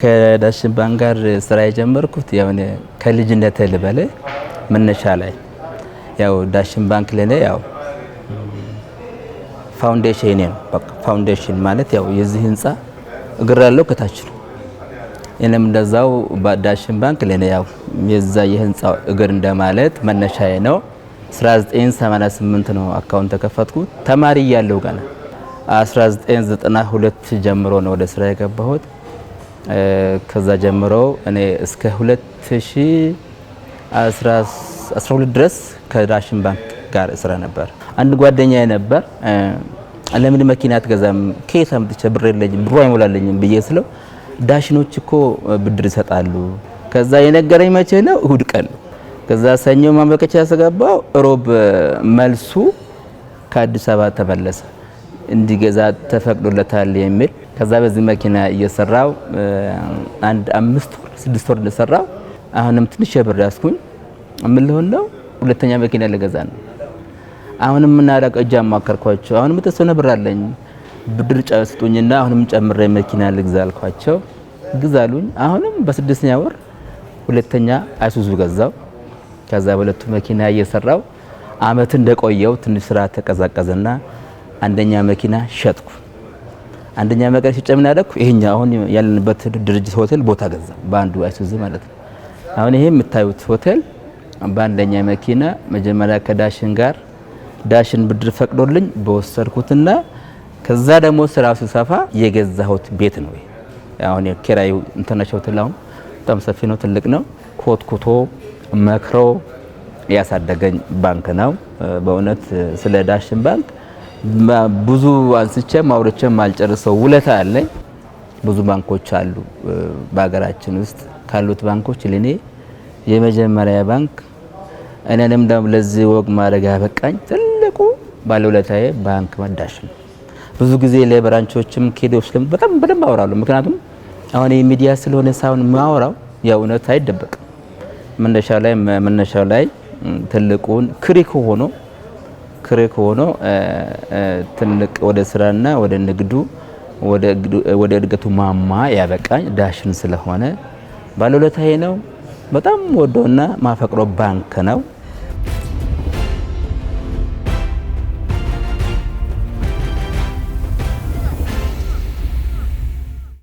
ከዳሽን ባንክ ጋር ስራ የጀመርኩት ያው ከልጅነቴ ልበል መነሻ ላይ ያው ዳሽን ባንክ ለኔ ያው ፋውንዴሽን ነው። በቃ ፋውንዴሽን ማለት ያው የዚህ ህንጻ እግር ያለው ከታች ነው። እኔም እንደዛው ዳሽን ባንክ ለኔ ያው የዛ የህንጻው እግር እንደማለት መነሻዬ ነው። 1988 ነው አካውንት ተከፈትኩት። ተማሪ እያለሁ ገና 1992 ጀምሮ ነው ወደ ስራ የገባሁት። ከዛ ጀምሮ እኔ እስከ 2012 ድረስ ከዳሽን ባንክ ጋር ስራ ነበር። አንድ ጓደኛዬ ነበር ለምን መኪና አትገዛም ከየት አምጥቼ ብር የለኝም ብሩ አይሞላልኝም ብዬ ስለው ዳሽኖች እኮ ብድር ይሰጣሉ። ከዛ የነገረኝ መቼ ነው? እሁድ ቀን። ከዛ ሰኞ ማመልከቻ ያስገባው ሮብ መልሱ ከአዲስ አበባ ተመለሰ እንዲገዛ ተፈቅዶለታል የሚል። ከዛ በዚህ መኪና እየሰራው አንድ 5 ወር 6 ወር እንደሰራው አሁንም ትንሽ ብር ያስኩኝ ምን ልሆን ነው ሁለተኛ መኪና ልገዛ ነው። አሁንም ምን አደረገ እጃ ማከርኳቸው። አሁንም ተሰነ ብር አለኝ ብድር ጫስጡኝና አሁንም ጨምሬ መኪና ልግዛ አልኳቸው። ግዛሉኝ። አሁንም በ6ኛ ወር ሁለተኛ አይሱዙ ገዛው። ከዛ በሁለቱ መኪና እየሰራው አመት እንደቆየው ትንሽ ስራ ተቀዛቀዘና አንደኛ መኪና ሸጥኩ። አንደኛ መኪና ሲጨምና ያደኩ ይሄኛው አሁን ያለንበት ድርጅት ሆቴል ቦታ ገዛ በአንዱ አይሱዙ ማለት ነው። አሁን ይሄ የምታዩት ሆቴል በአንደኛ መኪና መጀመሪያ ከዳሽን ጋር ዳሽን ብድር ፈቅዶልኝ በወሰድኩትና ከዛ ደግሞ ስራው ሲሰፋ የገዛሁት ቤት ነው። አሁን የኪራዩ ኢንተርናሽናል ሆቴል አሁን በጣም ሰፊ ነው፣ ትልቅ ነው። ኮትኩቶ መክሮ ያሳደገኝ ባንክ ነው። በእውነት ስለ ዳሽን ባንክ ብዙ አንስቼ ማውረቼ ማልጨርሰው ውለታ አለኝ። ብዙ ባንኮች አሉ በሀገራችን ውስጥ ካሉት ባንኮች ለኔ የመጀመሪያ ባንክ እኔንም ደግሞ ለዚህ ወግ ማድረግ ያበቃኝ ትልቁ ባለውለታዬ ባንክ ዳሽን ነው። ብዙ ጊዜ ለብራንቾችም ኬዶች በጣም በደንብ አወራለሁ። ምክንያቱም አሁን የሚዲያ ስለሆነ ሳይሆን ማወራው የእውነት አይደበቅም። መነሻው ላይ ትልቁን ክሪክ ሆኖ ትልቅ ወደ ስራና ወደ ንግዱ ወደ እድገቱ ማማ ያበቃኝ ዳሽን ስለሆነ ባለውለታዬ ነው። በጣም ወዶና ማፈቅሮ ባንክ ነው።